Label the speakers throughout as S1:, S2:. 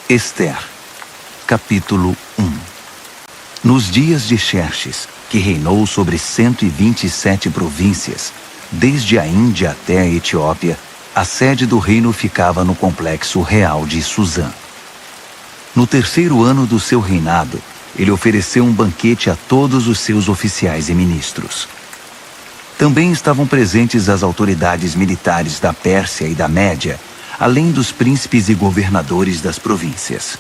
S1: Ester, capítulo 1. Nos dias de Xerxes, que reinou sobre 127 províncias, desde a Índia até a Etiópia, a sede do reino ficava no complexo real de Suzã. No terceiro ano do seu reinado, ele ofereceu um banquete a todos os seus oficiais e ministros. Também estavam presentes as autoridades militares da Pérsia e da Média, além dos príncipes e governadores das províncias.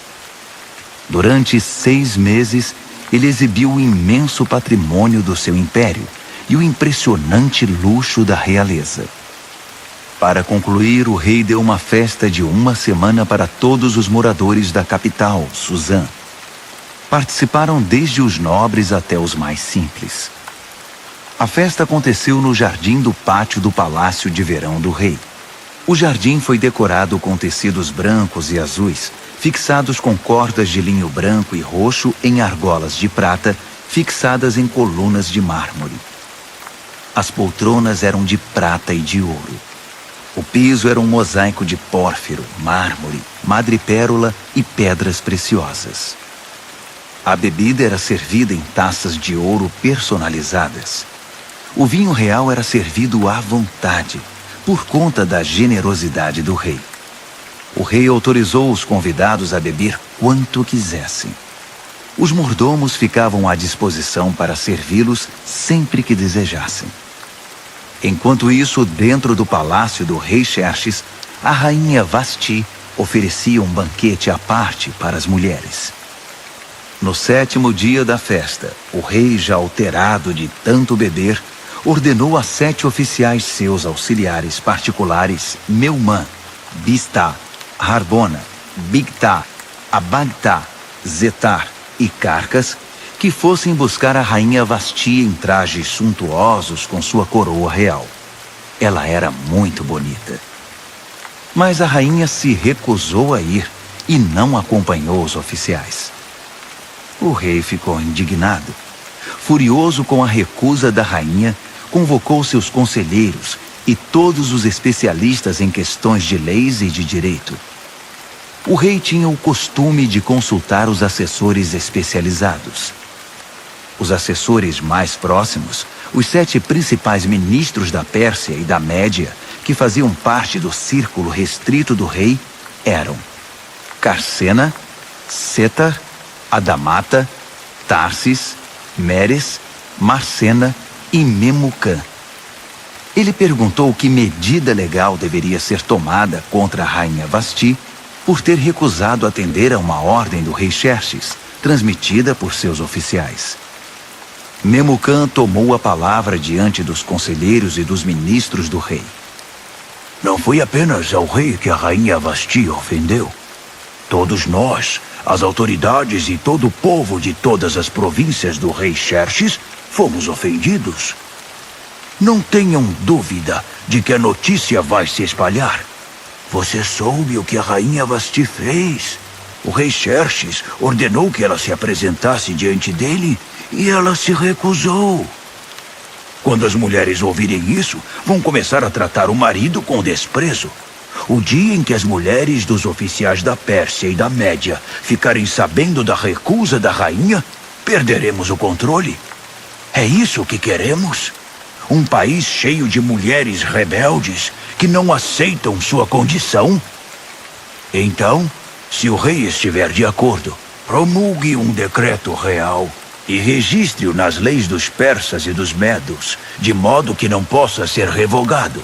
S1: Durante 6 meses, ele exibiu o imenso patrimônio do seu império e o impressionante luxo da realeza. Para concluir, o rei deu uma festa de 1 semana para todos os moradores da capital, Suzã. Participaram desde os nobres até os mais simples. A festa aconteceu no jardim do pátio do palácio de verão do rei. O jardim foi decorado com tecidos brancos e azuis, fixados com cordas de linho branco e roxo em argolas de prata, fixadas em colunas de mármore. As poltronas eram de prata e de ouro. O piso era um mosaico de pórfiro, mármore, madrepérola e pedras preciosas. A bebida era servida em taças de ouro personalizadas. O vinho real era servido à vontade, por conta da generosidade do rei. O rei autorizou os convidados a beber quanto quisessem. Os mordomos ficavam à disposição para servi-los sempre que desejassem. Enquanto isso, dentro do palácio do rei Xerxes, a rainha Vasti oferecia um banquete à parte para as mulheres. No 7º dia da festa, o rei, já alterado de tanto beber, ordenou a 7 oficiais seus auxiliares particulares, Meumã, Biztá, Harbona, Bigtá, Abagtá, Zetar e Carcas, que fossem buscar a rainha Vasti em trajes suntuosos com sua coroa real. Ela era muito bonita. Mas a rainha se recusou a ir e não acompanhou os oficiais. O rei ficou indignado. Furioso com a recusa da rainha, convocou seus conselheiros e todos os especialistas em questões de leis e de direito. O rei tinha o costume de consultar os assessores especializados. Os assessores mais próximos, os 7 principais ministros da Pérsia e da Média, que faziam parte do círculo restrito do rei, eram Carsena, Setar, Adamata, Tarsis, Meres, Marcena e Memucã. Ele perguntou que medida legal deveria ser tomada contra a rainha Vasti por ter recusado atender a uma ordem do rei Xerxes, transmitida por seus oficiais. Memucã tomou a palavra diante dos conselheiros e dos ministros do rei.
S2: Não foi apenas ao rei que a rainha Vasti ofendeu. Todos nós, as autoridades e todo o povo de todas as províncias do rei Xerxes, fomos ofendidos. Não tenham dúvida de que a notícia vai se espalhar. Você soube o que a rainha Vasti fez? O rei Xerxes ordenou que ela se apresentasse diante dele e ela se recusou. Quando as mulheres ouvirem isso, vão começar a tratar o marido com desprezo. O dia em que as mulheres dos oficiais da Pérsia e da Média ficarem sabendo da recusa da rainha, perderemos o controle. É isso que queremos? Um país cheio de mulheres rebeldes que não aceitam sua condição? Então, se o rei estiver de acordo, promulgue um decreto real e registre-o nas leis dos persas e dos medos, de modo que não possa ser revogado,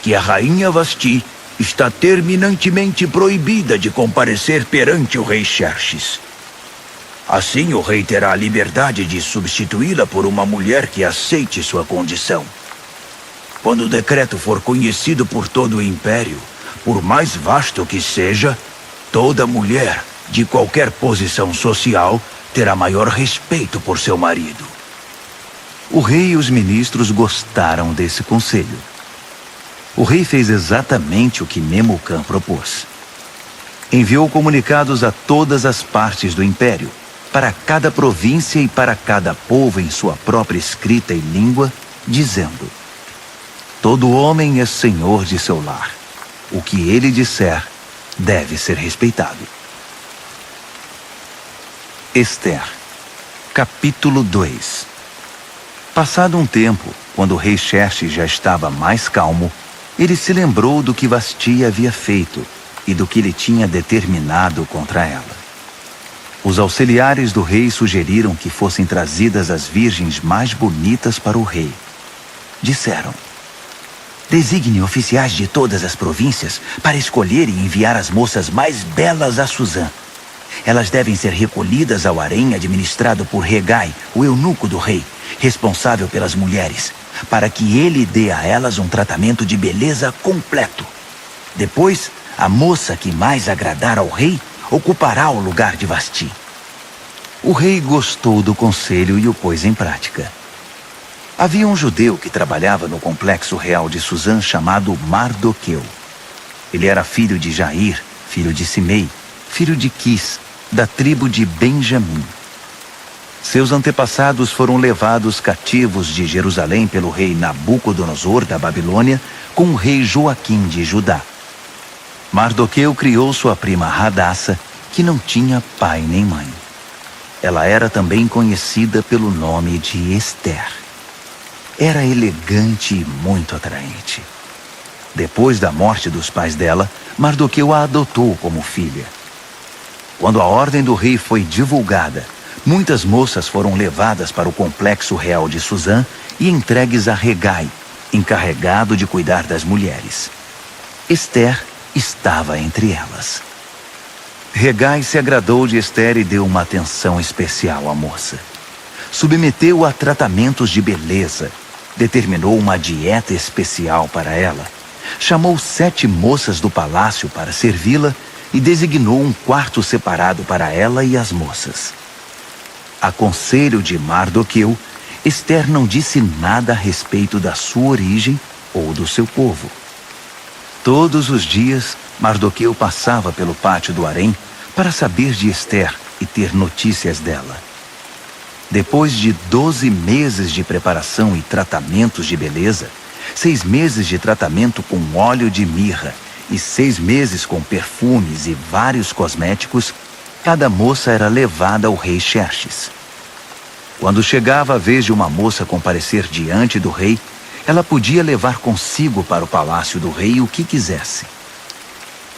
S2: que a rainha Vasti está terminantemente proibida de comparecer perante o rei Xerxes. Assim, o rei terá a liberdade de substituí-la por uma mulher que aceite sua condição. Quando o decreto for conhecido por todo o império, por mais vasto que seja, toda mulher, de qualquer posição social, terá maior respeito por seu marido.
S1: O rei e os ministros gostaram desse conselho. O rei fez exatamente o que Memucã propôs. Enviou comunicados a todas as partes do império, para cada província e para cada povo em sua própria escrita e língua, dizendo: todo homem é senhor de seu lar. O que ele disser deve ser respeitado. Ester, capítulo 2. Passado um tempo, quando o rei Xerxes já estava mais calmo, ele se lembrou do que Vasti havia feito e do que ele tinha determinado contra ela. Os auxiliares do rei sugeriram que fossem trazidas as virgens mais bonitas para o rei. Disseram: designe oficiais de todas as províncias para escolher e enviar as moças mais belas a Suzã. Elas devem ser recolhidas ao harém administrado por Hegai, o eunuco do rei, responsável pelas mulheres, para que ele dê a elas um tratamento de beleza completo. Depois, a moça que mais agradar ao rei ocupará o lugar de Vasti. O rei gostou do conselho e o pôs em prática. Havia um judeu que trabalhava no complexo real de Suzã chamado Mardoqueu. Ele era filho de Jair, filho de Simei, filho de Quis, da tribo de Benjamim. Seus antepassados foram levados cativos de Jerusalém pelo rei Nabucodonosor da Babilônia com o rei Joaquim de Judá. Mardoqueu criou sua prima Hadassa, que não tinha pai nem mãe. Ela era também conhecida pelo nome de Ester. Era elegante e muito atraente. Depois da morte dos pais dela, Mardoqueu a adotou como filha. Quando a ordem do rei foi divulgada, muitas moças foram levadas para o complexo real de Suzã e entregues a Hegai, encarregado de cuidar das mulheres. Ester estava entre elas. Hegai se agradou de Ester e deu uma atenção especial à moça. Submeteu-a a tratamentos de beleza, determinou uma dieta especial para ela, chamou 7 moças do palácio para servi-la e designou um quarto separado para ela e as moças. A conselho de Mardoqueu, Ester não disse nada a respeito da sua origem ou do seu povo. Todos os dias, Mardoqueu passava pelo pátio do harém para saber de Ester e ter notícias dela. Depois de 12 meses de preparação e tratamentos de beleza, 6 meses de tratamento com óleo de mirra e 6 meses com perfumes e vários cosméticos, cada moça era levada ao rei Xerxes. Quando chegava a vez de uma moça comparecer diante do rei, ela podia levar consigo para o palácio do rei o que quisesse.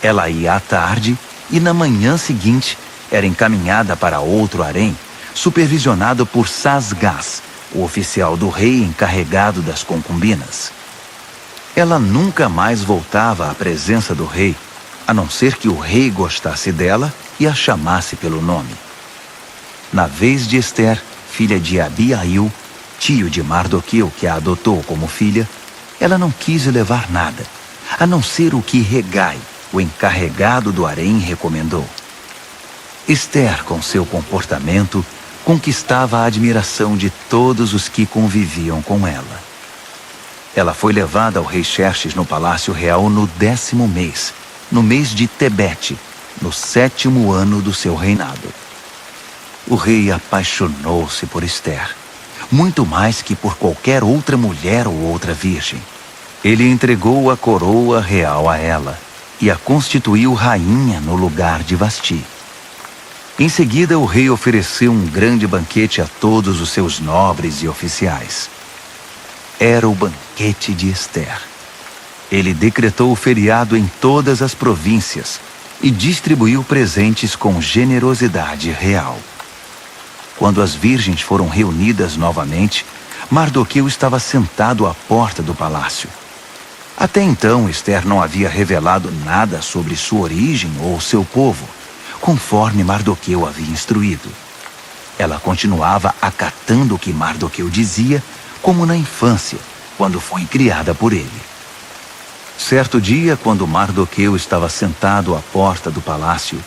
S1: Ela ia à tarde e na manhã seguinte era encaminhada para outro harém, supervisionado por Sasgás, o oficial do rei encarregado das concubinas. Ela nunca mais voltava à presença do rei, a não ser que o rei gostasse dela e a chamasse pelo nome. Na vez de Ester, filha de Abiail, tio de Mardoqueu, que a adotou como filha, ela não quis levar nada, a não ser o que Hegai, o encarregado do harém, recomendou. Ester, com seu comportamento, conquistava a admiração de todos os que conviviam com ela. Ela foi levada ao rei Xerxes no palácio real no 10º mês, no mês de Tebete, no 7º ano do seu reinado. O rei apaixonou-se por Ester, muito mais que por qualquer outra mulher ou outra virgem. Ele entregou a coroa real a ela e a constituiu rainha no lugar de Vasti. Em seguida, o rei ofereceu um grande banquete a todos os seus nobres e oficiais. Era o banquete de Ester. Ele decretou o feriado em todas as províncias e distribuiu presentes com generosidade real. Quando as virgens foram reunidas novamente, Mardoqueu estava sentado à porta do palácio. Até então, Ester não havia revelado nada sobre sua origem ou seu povo, conforme Mardoqueu havia instruído. Ela continuava acatando o que Mardoqueu dizia, como na infância, quando foi criada por ele. Certo dia, quando Mardoqueu estava sentado à porta do palácio,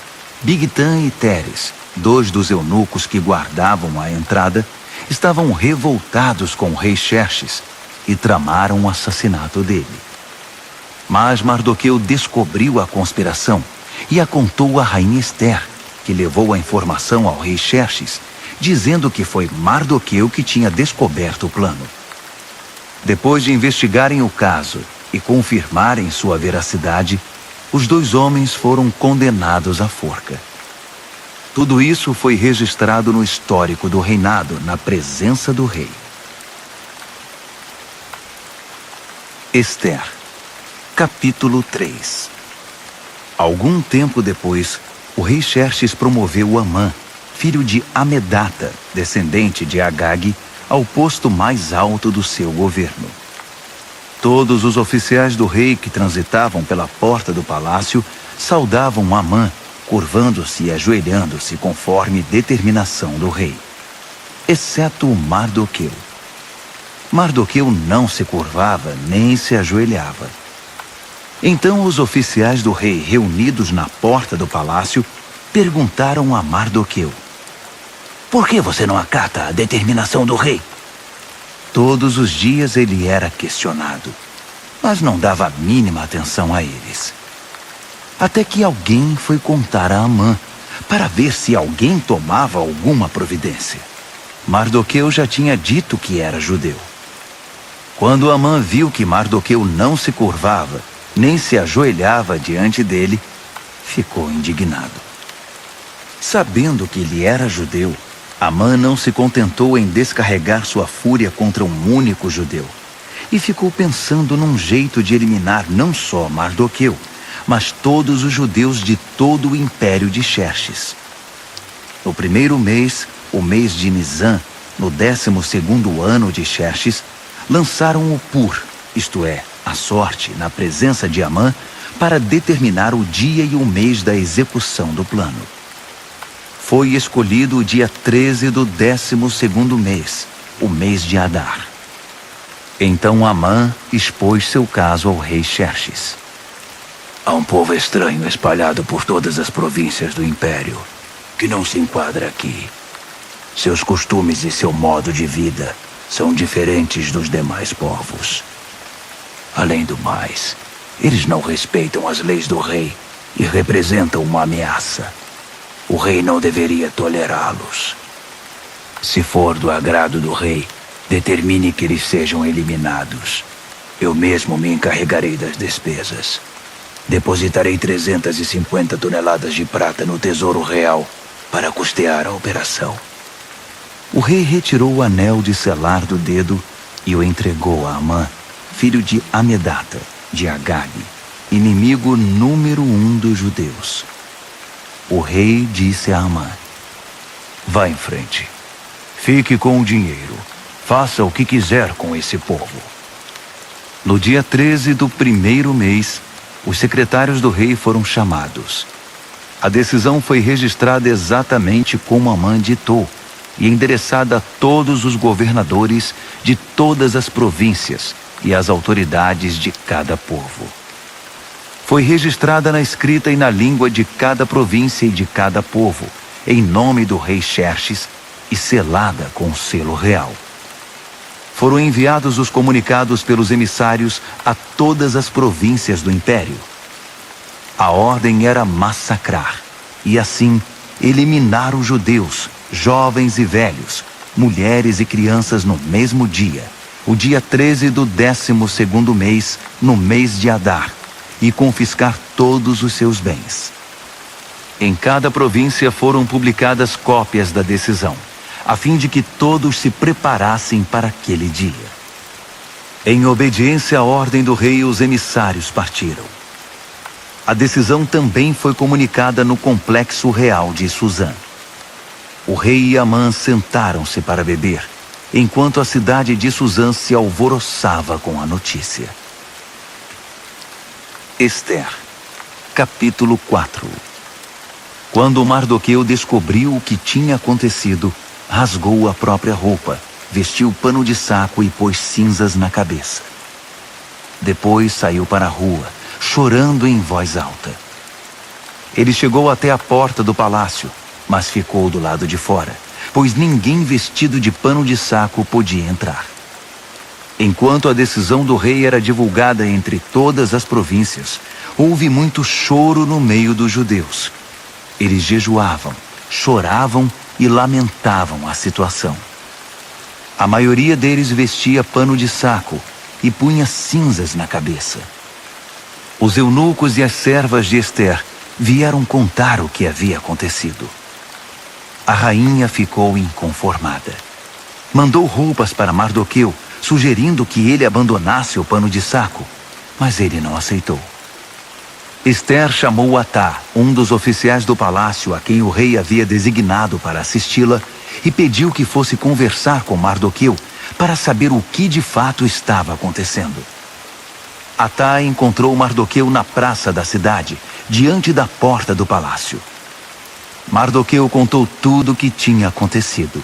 S1: Bigtã e Teres, 2 dos eunucos que guardavam a entrada, estavam revoltados com o rei Xerxes e tramaram o assassinato dele. Mas Mardoqueu descobriu a conspiração e a contou à rainha Ester, que levou a informação ao rei Xerxes, dizendo que foi Mardoqueu que tinha descoberto o plano. Depois de investigarem o caso e confirmarem sua veracidade, os 2 homens foram condenados à forca. Tudo isso foi registrado no histórico do reinado, na presença do rei. Ester, capítulo 3. Algum tempo depois, o rei Xerxes promoveu Amã, filho de Amedata, descendente de Agag, ao posto mais alto do seu governo. Todos os oficiais do rei que transitavam pela porta do palácio saudavam Amã, curvando-se e ajoelhando-se conforme determinação do rei, exceto Mardoqueu. Mardoqueu não se curvava nem se ajoelhava. Então os oficiais do rei, reunidos na porta do palácio, perguntaram a Mardoqueu: por que você não acata a determinação do rei? Todos os dias ele era questionado, mas não dava a mínima atenção a eles. Até que alguém foi contar a Amã, para ver se alguém tomava alguma providência. Mardoqueu já tinha dito que era judeu. Quando Amã viu que Mardoqueu não se curvava, nem se ajoelhava diante dele, ficou indignado. Sabendo que ele era judeu, Amã não se contentou em descarregar sua fúria contra um único judeu, e ficou pensando num jeito de eliminar não só Mardoqueu, mas todos os judeus de todo o império de Xerxes. No primeiro mês, o mês de Nisã, no 12º ano de Xerxes, lançaram o Pur, isto é, a sorte, na presença de Amã, para determinar o dia e o mês da execução do plano. Foi escolhido o dia 13 do 12º mês, o mês de Adar. Então Amã expôs seu caso ao rei Xerxes.
S2: Há um povo estranho espalhado por todas as províncias do império, que não se enquadra aqui. Seus costumes e seu modo de vida são diferentes dos demais povos. Além do mais, eles não respeitam as leis do rei e representam uma ameaça. O rei não deveria tolerá-los. Se for do agrado do rei, determine que eles sejam eliminados. Eu mesmo me encarregarei das despesas. Depositarei 350 toneladas de prata no Tesouro Real para custear a operação.
S1: O rei retirou o anel de selar do dedo e o entregou a Amã, filho de Amedata, de Agag, inimigo número 1 dos judeus. O rei disse a Amã: vá em frente. Fique com o dinheiro. Faça o que quiser com esse povo. No dia 13 do primeiro mês, os secretários do rei foram chamados. A decisão foi registrada exatamente como Amã ditou e endereçada a todos os governadores de todas as províncias e às autoridades de cada povo. Foi registrada na escrita e na língua de cada província e de cada povo, em nome do rei Xerxes, e selada com o selo real. Foram enviados os comunicados pelos emissários a todas as províncias do império. A ordem era massacrar, e assim eliminar os judeus, jovens e velhos, mulheres e crianças no mesmo dia, o dia 13 do 12º mês, no mês de Adar, e confiscar todos os seus bens. Em cada província foram publicadas cópias da decisão, a fim de que todos se preparassem para aquele dia. Em obediência à ordem do rei, os emissários partiram. A decisão também foi comunicada no complexo real de Suzã. O rei e Amã sentaram-se para beber, enquanto a cidade de Suzã se alvoroçava com a notícia. Ester, capítulo 4. Quando Mardoqueu descobriu o que tinha acontecido, rasgou a própria roupa, vestiu pano de saco e pôs cinzas na cabeça. Depois saiu para a rua, chorando em voz alta. Ele chegou até a porta do palácio, mas ficou do lado de fora, pois ninguém vestido de pano de saco podia entrar. Enquanto a decisão do rei era divulgada entre todas as províncias, houve muito choro no meio dos judeus. Eles jejuavam, choravam e lamentavam a situação. A maioria deles vestia pano de saco e punha cinzas na cabeça. Os eunucos e as servas de Ester vieram contar o que havia acontecido. A rainha ficou inconformada. Mandou roupas para Mardoqueu, sugerindo que ele abandonasse o pano de saco, mas ele não aceitou. Esther chamou Atá, um dos oficiais do palácio a quem o rei havia designado para assisti-la, e pediu que fosse conversar com Mardoqueu para saber o que de fato estava acontecendo. Atá encontrou Mardoqueu na praça da cidade, diante da porta do palácio. Mardoqueu contou tudo o que tinha acontecido.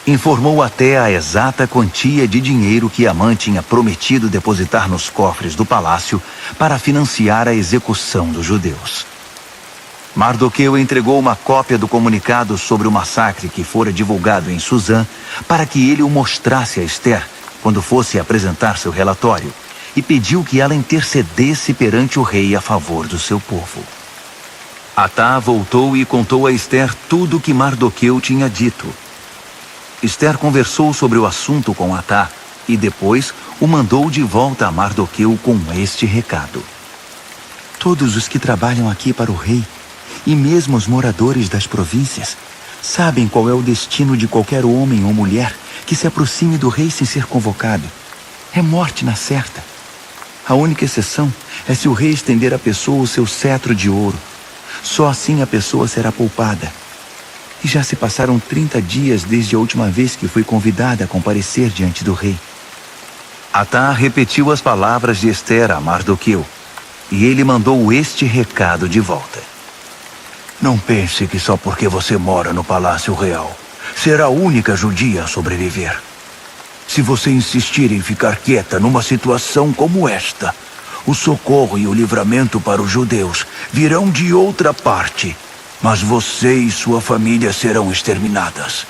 S1: Informou até a exata quantia de dinheiro que Amã tinha prometido depositar nos cofres do palácio para financiar a execução dos judeus. Mardoqueu entregou uma cópia do comunicado sobre o massacre que fora divulgado em Suzã para que ele o mostrasse a Esther quando fosse apresentar seu relatório, e pediu que ela intercedesse perante o rei a favor do seu povo. Atá voltou e contou a Esther tudo o que Mardoqueu tinha dito. Esther conversou sobre o assunto com Atá e depois o mandou de volta a Mardoqueu com este recado:
S3: todos os que trabalham aqui para o rei, e mesmo os moradores das províncias, sabem qual é o destino de qualquer homem ou mulher que se aproxime do rei sem ser convocado. É morte na certa. A única exceção é se o rei estender à pessoa o seu cetro de ouro. Só assim a pessoa será poupada. E já se passaram 30 dias desde a última vez que fui convidada a comparecer diante do rei.
S1: Atá repetiu as palavras de Esther a Mardoqueu, e ele mandou este recado de volta:
S2: não pense que só porque você mora no Palácio Real será a única judia a sobreviver. Se você insistir em ficar quieta numa situação como esta, o socorro e o livramento para os judeus virão de outra parte, mas você e sua família serão exterminadas.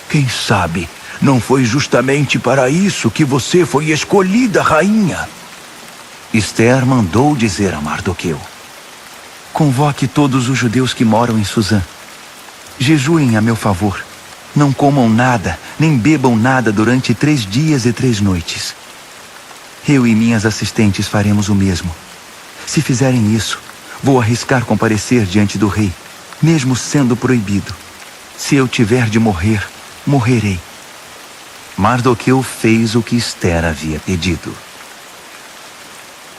S2: Quem sabe não foi justamente para isso que você foi escolhida rainha?
S1: Esther mandou dizer a Mardoqueu:
S3: convoque todos os judeus que moram em Suzã. Jejuem a meu favor. Não comam nada, nem bebam nada durante 3 dias e 3 noites. Eu e minhas assistentes faremos o mesmo. Se fizerem isso, vou arriscar comparecer diante do rei, mesmo sendo proibido. Se eu tiver de morrer, morrerei.
S1: Mardoqueu fez o que Esther havia pedido.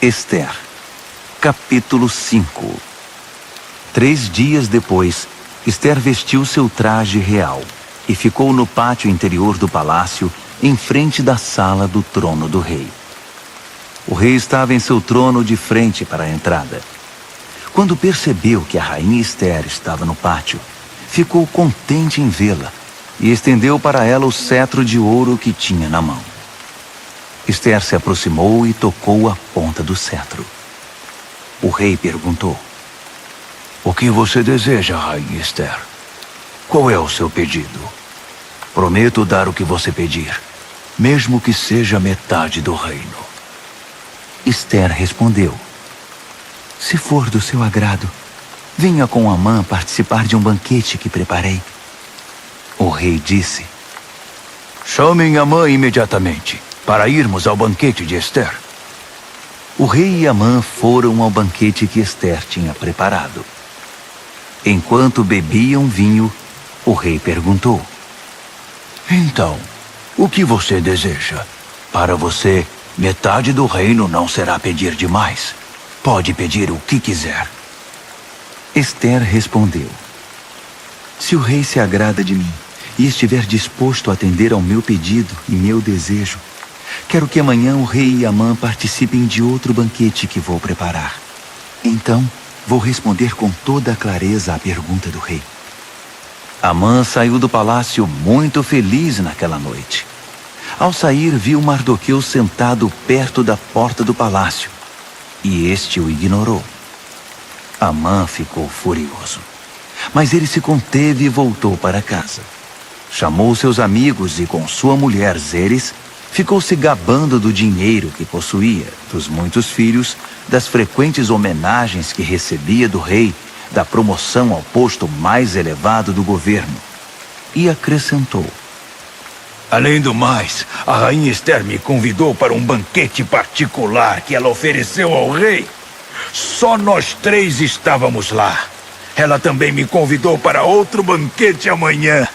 S1: Esther, capítulo 5. 3 dias depois, Esther vestiu seu traje real e ficou no pátio interior do palácio, em frente da sala do trono do rei. O rei estava em seu trono de frente para a entrada. Quando percebeu que a rainha Esther estava no pátio, ficou contente em vê-la e estendeu para ela o cetro de ouro que tinha na mão. Esther se aproximou e tocou a ponta do cetro. O rei perguntou:
S2: o que você deseja, rainha Esther? Qual é o seu pedido? Prometo dar o que você pedir, mesmo que seja metade do reino.
S3: Esther respondeu: se for do seu agrado, venha com Amã participar de um banquete que preparei.
S1: O rei disse:
S2: chamem Amã imediatamente, para irmos ao banquete de Esther.
S1: O rei e Amã foram ao banquete que Esther tinha preparado. Enquanto bebiam vinho, o rei perguntou:
S2: então, o que você deseja? Para você, metade do reino não será pedir demais. Pode pedir o que quiser.
S3: Esther respondeu: se o rei se agrada de mim e estiver disposto a atender ao meu pedido e meu desejo, quero que amanhã o rei e Amã participem de outro banquete que vou preparar. Então, vou responder com toda a clareza à pergunta do rei.
S1: Amã saiu do palácio muito feliz naquela noite. Ao sair, viu Mardoqueu sentado perto da porta do palácio, e este o ignorou. Amã ficou furioso, mas ele se conteve e voltou para casa. Chamou seus amigos e, com sua mulher Zeres, ficou se gabando do dinheiro que possuía, dos muitos filhos, das frequentes homenagens que recebia do rei, da promoção ao posto mais elevado do governo. E acrescentou:
S2: além do mais, a rainha Esther me convidou para um banquete particular que ela ofereceu ao rei. Só nós 3 estávamos lá. Ela também me convidou para outro banquete amanhã.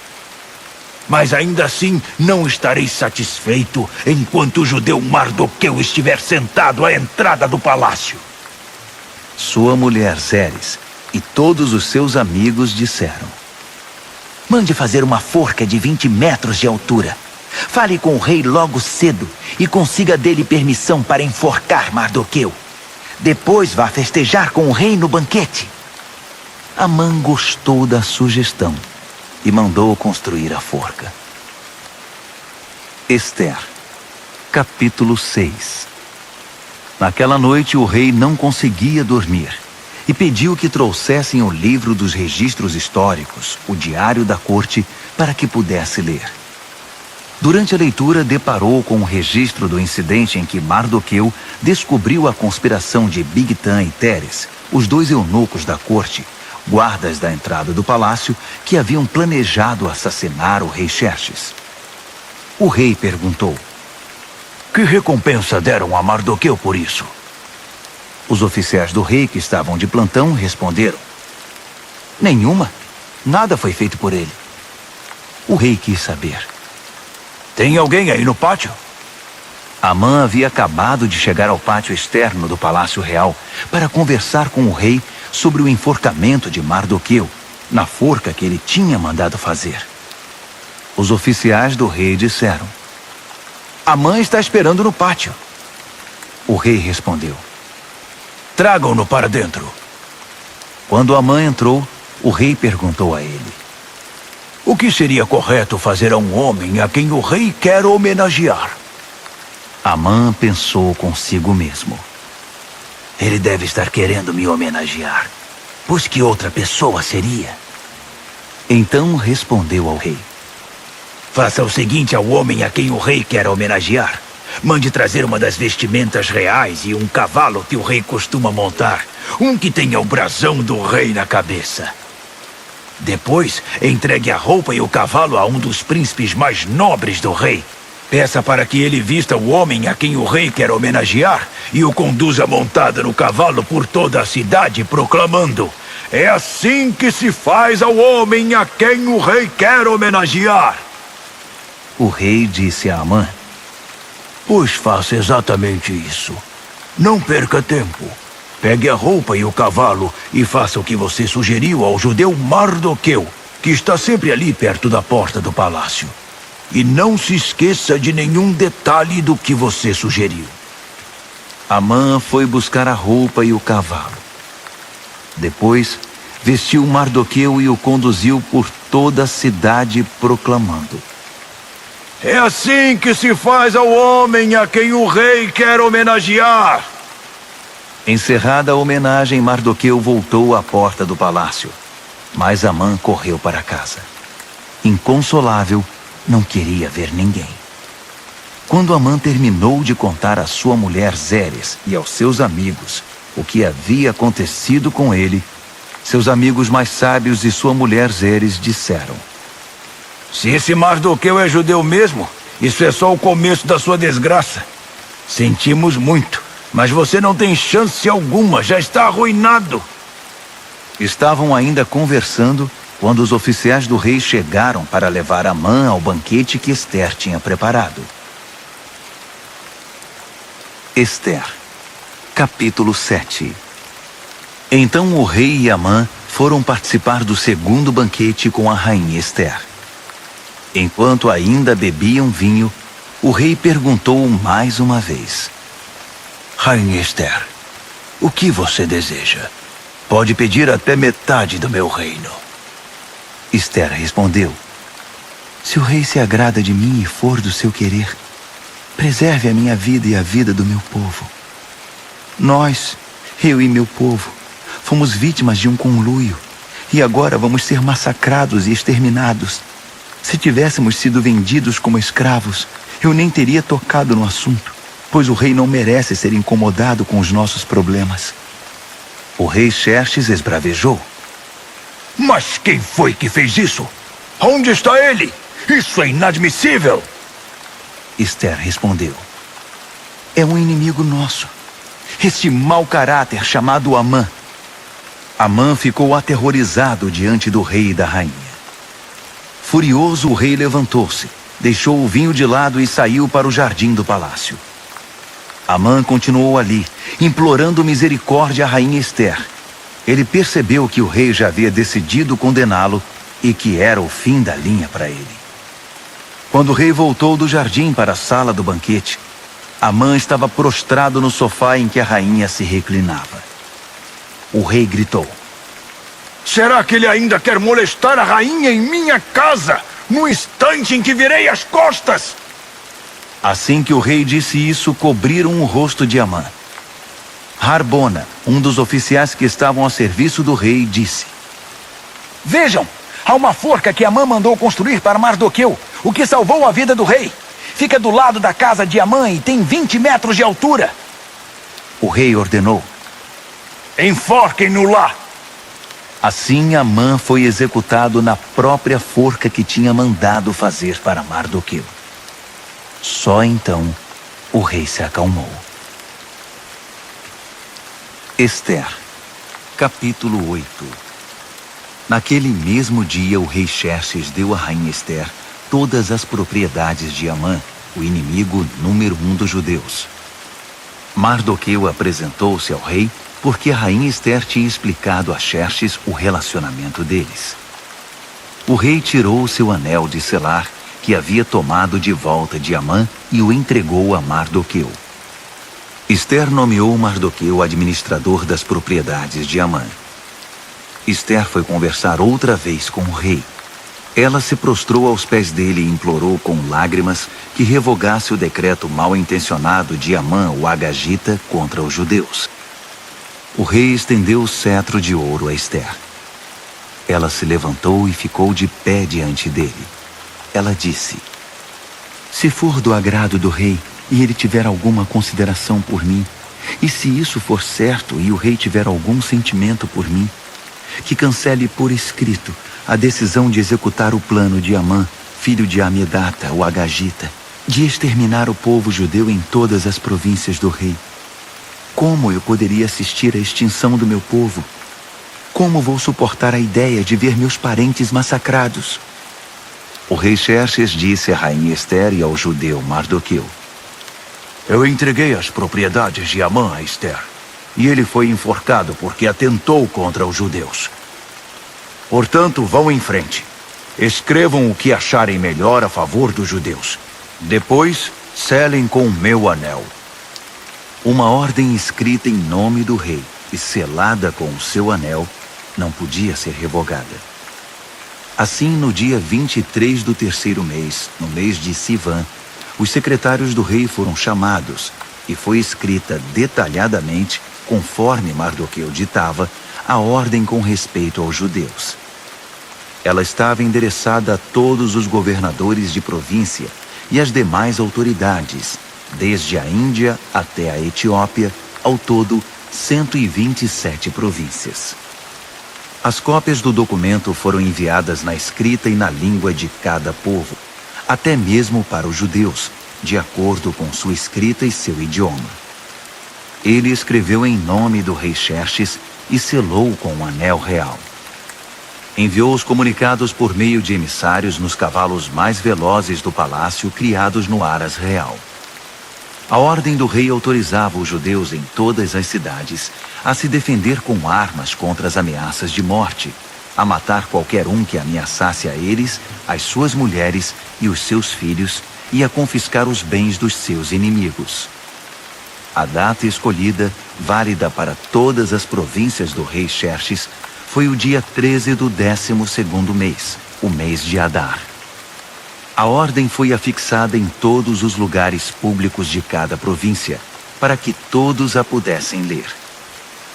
S2: Mas ainda assim, não estarei satisfeito enquanto o judeu Mardoqueu estiver sentado à entrada do palácio.
S1: Sua mulher Zeres e todos os seus amigos disseram:
S4: Mande fazer uma forca de 20 metros de altura. Fale com o rei logo cedo e consiga dele permissão para enforcar Mardoqueu. Depois vá festejar com o rei no banquete.
S1: Amã gostou da sugestão e mandou construir a forca. Ester, capítulo 6. Naquela noite o rei não conseguia dormir e pediu que trouxessem o livro dos registros históricos, o diário da corte, para que pudesse ler. Durante a leitura, deparou com o registro do incidente em que Mardoqueu descobriu a conspiração de Bigtan e Teres, os dois eunucos da corte, guardas da entrada do palácio, que haviam planejado assassinar o rei Xerxes. O rei perguntou:
S2: Que recompensa deram a Mardoqueu por isso?
S1: Os oficiais do rei que estavam de plantão responderam:
S4: Nenhuma. Nada foi feito por ele.
S1: O rei quis saber:
S2: Tem alguém aí no pátio?
S1: Amã havia acabado de chegar ao pátio externo do Palácio Real para conversar com o rei sobre o enforcamento de Mardoqueu, na forca que ele tinha mandado fazer. Os oficiais do rei disseram:
S4: Amã está esperando no pátio.
S1: O rei respondeu:
S2: Tragam-no para dentro.
S1: Quando Amã entrou, o rei perguntou a ele:
S2: O que seria correto fazer a um homem a quem o rei quer homenagear?
S1: Amã pensou consigo mesmo:
S4: Ele deve estar querendo me homenagear, pois que outra pessoa seria?
S1: Então respondeu ao rei:
S2: Faça o seguinte ao homem a quem o rei quer homenagear. Mande trazer uma das vestimentas reais e um cavalo que o rei costuma montar, um que tenha o brasão do rei na cabeça. Depois, entregue a roupa e o cavalo a um dos príncipes mais nobres do rei. Peça para que ele vista o homem a quem o rei quer homenagear e o conduza montado no cavalo por toda a cidade, proclamando: É assim que se faz ao homem a quem o rei quer homenagear.
S1: O rei disse a Amã:
S2: Pois faça exatamente isso. Não perca tempo. Pegue a roupa e o cavalo e faça o que você sugeriu ao judeu Mardoqueu, que está sempre ali perto da porta do palácio. E não se esqueça de nenhum detalhe do que você sugeriu.
S1: Amã foi buscar a roupa e o cavalo. Depois, vestiu Mardoqueu e o conduziu por toda a cidade, proclamando:
S2: É assim que se faz ao homem a quem o rei quer homenagear.
S1: Encerrada a homenagem, Mardoqueu voltou à porta do palácio, mas Amã correu para casa. Inconsolável, não queria ver ninguém. Quando Amã terminou de contar à sua mulher Zeres e aos seus amigos o que havia acontecido com ele, seus amigos mais sábios e sua mulher Zeres disseram:
S2: Se esse Mardoqueu é judeu mesmo, isso é só o começo da sua desgraça. Sentimos muito, mas você não tem chance alguma, já está arruinado.
S1: Estavam ainda conversando quando os oficiais do rei chegaram para levar Amã ao banquete que Ester tinha preparado. Ester, capítulo 7. Então o rei e Amã foram participar do segundo banquete com a rainha Ester. Enquanto ainda bebiam vinho, o rei perguntou mais uma vez:
S2: Rainha Ester, o que você deseja? Pode pedir até metade do meu reino.
S1: Ester respondeu:
S3: Se o rei se agrada de mim e for do seu querer, preserve a minha vida e a vida do meu povo. Nós, eu e meu povo, fomos vítimas de um conluio e agora vamos ser massacrados e exterminados. Se tivéssemos sido vendidos como escravos, eu nem teria tocado no assunto, pois o rei não merece ser incomodado com os nossos problemas.
S1: O rei Xerxes esbravejou:
S2: Mas quem foi que fez isso? Onde está ele? Isso é inadmissível!
S1: Ester respondeu:
S3: É um inimigo nosso, este mau caráter chamado Amã.
S1: Amã ficou aterrorizado diante do rei e da rainha. Furioso, o rei levantou-se, deixou o vinho de lado e saiu para o jardim do palácio. Amã continuou ali, implorando misericórdia à rainha Ester. Ele percebeu que o rei já havia decidido condená-lo e que era o fim da linha para ele. Quando o rei voltou do jardim para a sala do banquete, Amã estava prostrado no sofá em que a rainha se reclinava. O rei gritou:
S2: Será que ele ainda quer molestar a rainha em minha casa, no instante em que virei as costas?
S1: Assim que o rei disse isso, cobriram o rosto de Amã. Harbona, um dos oficiais que estavam a serviço do rei, disse:
S4: Vejam, há uma forca que Amã mandou construir para Mardoqueu, o que salvou a vida do rei. Fica do lado da casa de Amã e tem 20 metros de altura.
S1: O rei ordenou:
S2: Enforquem-no lá!
S1: Assim Amã foi executado na própria forca que tinha mandado fazer para Mardoqueu. Só então o rei se acalmou. Ester, capítulo 8. Naquele mesmo dia, o rei Xerxes deu à rainha Ester todas as propriedades de Amã, o inimigo número 1 dos judeus. Mardoqueu apresentou-se ao rei porque a rainha Ester tinha explicado a Xerxes o relacionamento deles. O rei tirou seu anel de selar, que havia tomado de volta de Amã, e o entregou a Mardoqueu. Ester nomeou Mardoqueu administrador das propriedades de Amã. Ester foi conversar outra vez com o rei. Ela se prostrou aos pés dele e implorou com lágrimas que revogasse o decreto mal-intencionado de Amã, o Agagita, contra os judeus. O rei estendeu o cetro de ouro a Ester. Ela se levantou e ficou de pé diante dele. Ela disse: Se for do agrado do rei e ele tiver alguma consideração por mim, e se isso for certo e o rei tiver algum sentimento por mim, que cancele por escrito a decisão de executar o plano de Amã, filho de Amedata, o Agagita, de exterminar o povo judeu em todas as províncias do rei. Como eu poderia assistir à extinção do meu povo? Como vou suportar a ideia de ver meus parentes massacrados? O rei Xerxes disse à rainha Ester e ao judeu Mardoqueu:
S2: Eu entreguei as propriedades de Amã a Ester, e ele foi enforcado porque atentou contra os judeus. Portanto, vão em frente. Escrevam o que acharem melhor a favor dos judeus. Depois, selem com o meu anel.
S1: Uma ordem escrita em nome do rei e selada com o seu anel não podia ser revogada. Assim, no dia 23 do terceiro mês, no mês de Sivan, os secretários do rei foram chamados e foi escrita detalhadamente, conforme Mardoqueu ditava, a ordem com respeito aos judeus. Ela estava endereçada a todos os governadores de província e às demais autoridades, desde a Índia até a Etiópia, ao todo 127 províncias. As cópias do documento foram enviadas na escrita e na língua de cada povo, até mesmo para os judeus, de acordo com sua escrita e seu idioma. Ele escreveu em nome do rei Xerxes e selou com um anel real. Enviou os comunicados por meio de emissários nos cavalos mais velozes do palácio criados no Aras Real. A ordem do rei autorizava os judeus em todas as cidades a se defender com armas contra as ameaças de morte, a matar qualquer um que ameaçasse a eles, as suas mulheres e os seus filhos, e a confiscar os bens dos seus inimigos. A data escolhida, válida para todas as províncias do rei Xerxes, foi o dia 13 do 12º mês, o mês de Adar. A ordem foi afixada em todos os lugares públicos de cada província, para que todos a pudessem ler.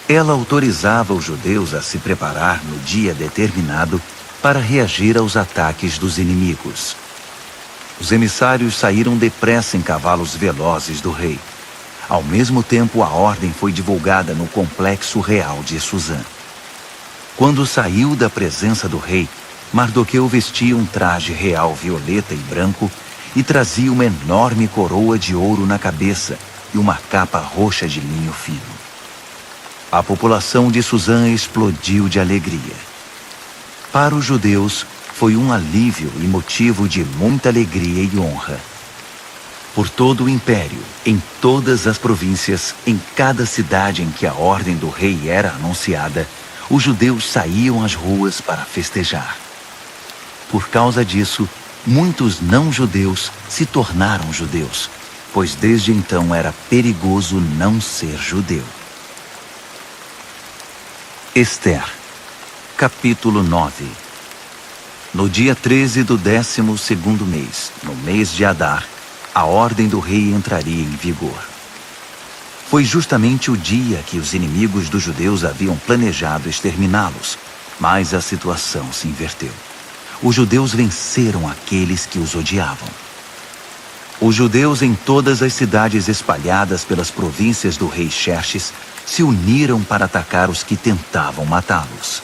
S1: Ela autorizava os judeus a se preparar no dia determinado para reagir aos ataques dos inimigos. Os emissários saíram depressa em cavalos velozes do rei. Ao mesmo tempo, a ordem foi divulgada no complexo real de Suzã. Quando saiu da presença do rei, Mardoqueu vestia um traje real violeta e branco e trazia uma enorme coroa de ouro na cabeça e uma capa roxa de linho fino. A população de Suzã explodiu de alegria. Para os judeus, foi um alívio e motivo de muita alegria e honra. Por todo o império, em todas as províncias, em cada cidade em que a ordem do rei era anunciada, os judeus saíam às ruas para festejar. Por causa disso, muitos não-judeus se tornaram judeus, pois desde então era perigoso não ser judeu. Esther, capítulo 9. No dia 13 do 12º mês, no mês de Adar, a ordem do rei entraria em vigor. Foi justamente o dia que os inimigos dos judeus haviam planejado exterminá-los, mas a situação se inverteu. Os judeus venceram aqueles que os odiavam. Os judeus em todas as cidades espalhadas pelas províncias do rei Xerxes se uniram para atacar os que tentavam matá-los.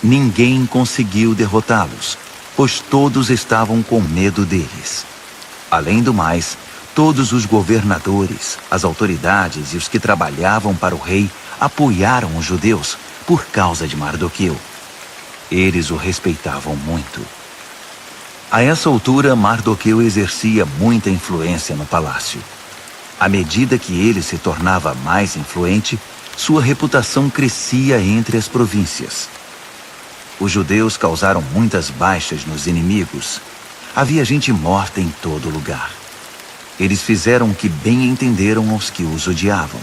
S1: Ninguém conseguiu derrotá-los, pois todos estavam com medo deles. Além do mais, todos os governadores, as autoridades e os que trabalhavam para o rei apoiaram os judeus por causa de Mardoqueu. Eles o respeitavam muito. A essa altura, Mardoqueu exercia muita influência no palácio. À medida que ele se tornava mais influente, sua reputação crescia entre as províncias. Os judeus causaram muitas baixas nos inimigos. Havia gente morta em todo lugar. Eles fizeram o que bem entenderam aos que os odiavam.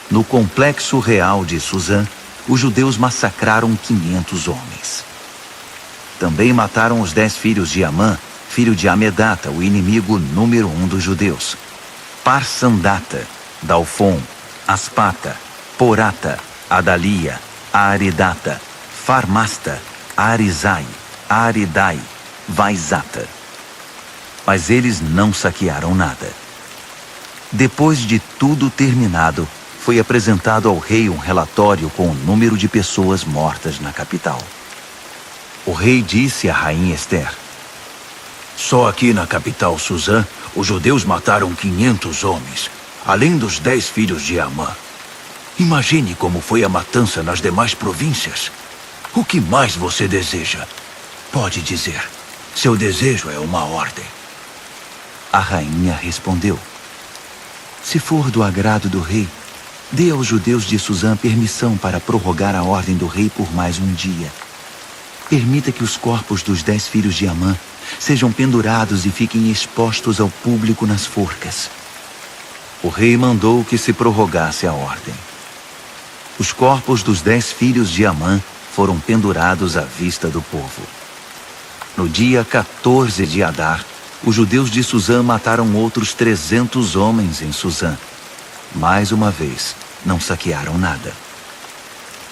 S1: No complexo real de Suzã, os judeus massacraram 500 homens. Também mataram os 10 filhos de Amã, filho de Amedata, o inimigo número 1 dos judeus. Parsandata, Dalfon, Aspata, Porata, Adalia, Aridata, Farmasta, Arizai, Aridai, Vaizata. Mas eles não saquearam nada. Depois de tudo terminado, foi apresentado ao rei um relatório com o número de pessoas mortas na capital. O rei disse à rainha Esther:
S2: Só aqui na capital Suzã, os judeus mataram 500 homens, além dos 10 filhos de Amã. Imagine como foi a matança nas demais províncias. O que mais você deseja? Pode dizer. Seu desejo é uma ordem.
S1: A rainha respondeu: Se for do agrado do rei, dê aos judeus de Suzã permissão para prorrogar a ordem do rei por mais um dia. Permita que os corpos dos 10 filhos de Amã sejam pendurados e fiquem expostos ao público nas forcas. O rei mandou que se prorrogasse a ordem. Os corpos dos 10 filhos de Amã foram pendurados à vista do povo. No dia 14 de Adar, os judeus de Suzã mataram outros 300 homens em Suzã. Mais uma vez, não saquearam nada.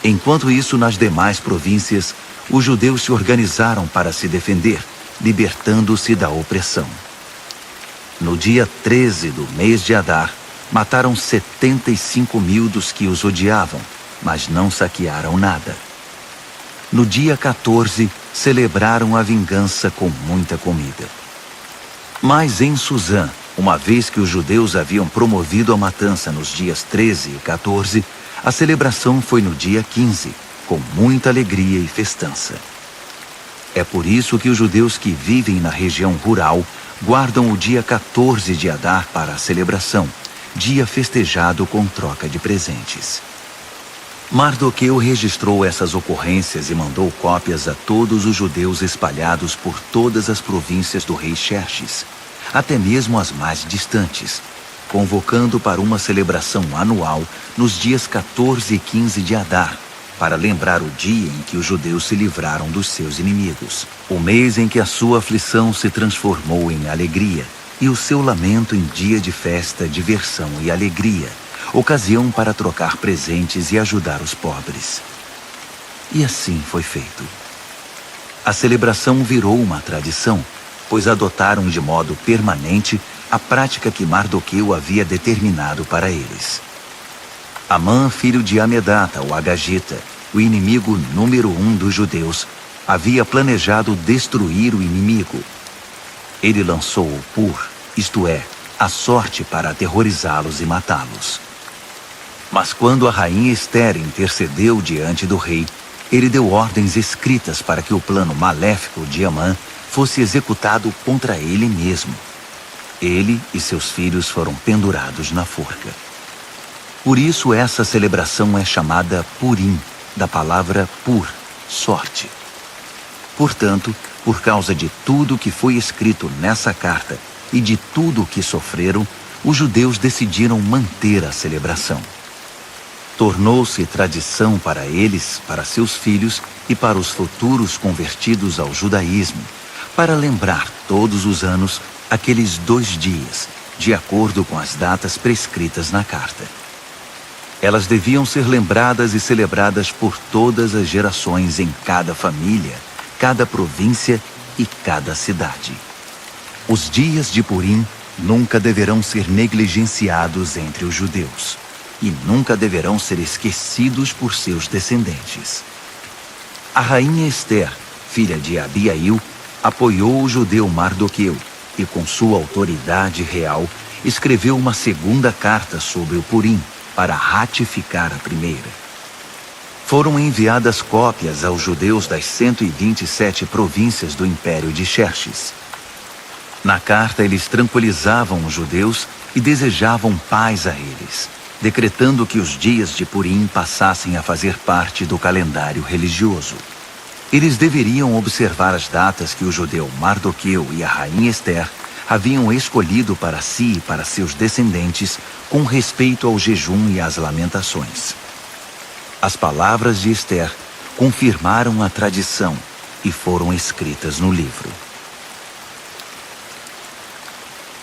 S1: Enquanto isso, nas demais províncias, os judeus se organizaram para se defender, libertando-se da opressão. No dia 13 do mês de Adar, mataram 75.000 dos que os odiavam, mas não saquearam nada. No dia 14, celebraram a vingança com muita comida. Mas em Suzã, uma vez que os judeus haviam promovido a matança nos dias 13 e 14, a celebração foi no dia 15, com muita alegria e festança. É por isso que os judeus que vivem na região rural guardam o dia 14 de Adar para a celebração, dia festejado com troca de presentes. Mardoqueu registrou essas ocorrências e mandou cópias a todos os judeus espalhados por todas as províncias do rei Xerxes, até mesmo as mais distantes, convocando para uma celebração anual nos dias 14 e 15 de Adar, para lembrar o dia em que os judeus se livraram dos seus inimigos, o mês em que a sua aflição se transformou em alegria, e o seu lamento em dia de festa, diversão e alegria, ocasião para trocar presentes e ajudar os pobres. E assim foi feito. A celebração virou uma tradição, pois adotaram de modo permanente a prática que Mardoqueu havia determinado para eles. Amã, filho de Amedata, o Agagita, o inimigo número 1 dos judeus, havia planejado destruir o inimigo. Ele lançou o Pur, isto é, a sorte para aterrorizá-los e matá-los. Mas quando a rainha Ester intercedeu diante do rei, ele deu ordens escritas para que o plano maléfico de Amã fosse executado contra ele mesmo. Ele e seus filhos foram pendurados na forca. Por isso essa celebração é chamada Purim, da palavra pur, sorte. Portanto, por causa de tudo que foi escrito nessa carta e de tudo o que sofreram, os judeus decidiram manter a celebração. Tornou-se tradição para eles, para seus filhos e para os futuros convertidos ao judaísmo, para lembrar todos os anos aqueles 2 dias, de acordo com as datas prescritas na carta. Elas deviam ser lembradas e celebradas por todas as gerações em cada família, cada província e cada cidade. Os dias de Purim nunca deverão ser negligenciados entre os judeus e nunca deverão ser esquecidos por seus descendentes. A rainha Ester, filha de Abiail, apoiou o judeu Mardoqueu e, com sua autoridade real, escreveu uma segunda carta sobre o Purim para ratificar a primeira. Foram enviadas cópias aos judeus das 127 províncias do Império de Xerxes. Na carta, eles tranquilizavam os judeus e desejavam paz a eles, decretando que os dias de Purim passassem a fazer parte do calendário religioso. Eles deveriam observar as datas que o judeu Mardoqueu e a rainha Ester haviam escolhido para si e para seus descendentes com respeito ao jejum e às lamentações. As palavras de Ester confirmaram a tradição e foram escritas no livro.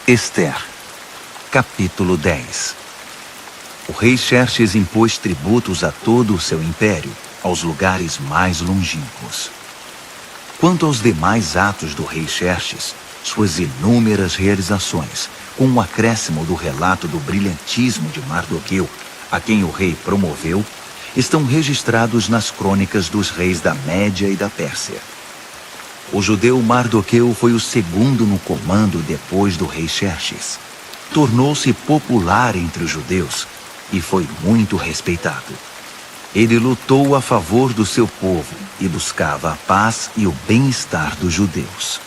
S1: Ester, capítulo 10. O rei Xerxes impôs tributos a todo o seu império, aos lugares mais longínquos. Quanto aos demais atos do rei Xerxes, suas inúmeras realizações, com o acréscimo do relato do brilhantismo de Mardoqueu, a quem o rei promoveu, estão registrados nas crônicas dos reis da Média e da Pérsia. O judeu Mardoqueu foi o segundo no comando depois do rei Xerxes. Tornou-se popular entre os judeus e foi muito respeitado. Ele lutou a favor do seu povo e buscava a paz e o bem-estar dos judeus.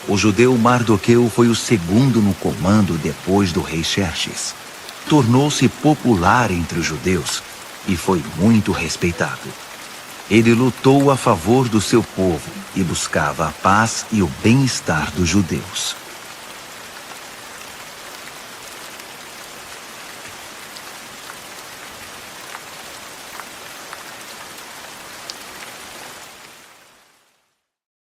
S1: O judeu Mardoqueu foi o segundo no comando depois do rei Xerxes. Tornou-se popular entre os judeus e foi muito respeitado. Ele lutou a favor do seu povo e buscava a paz e o bem-estar dos judeus.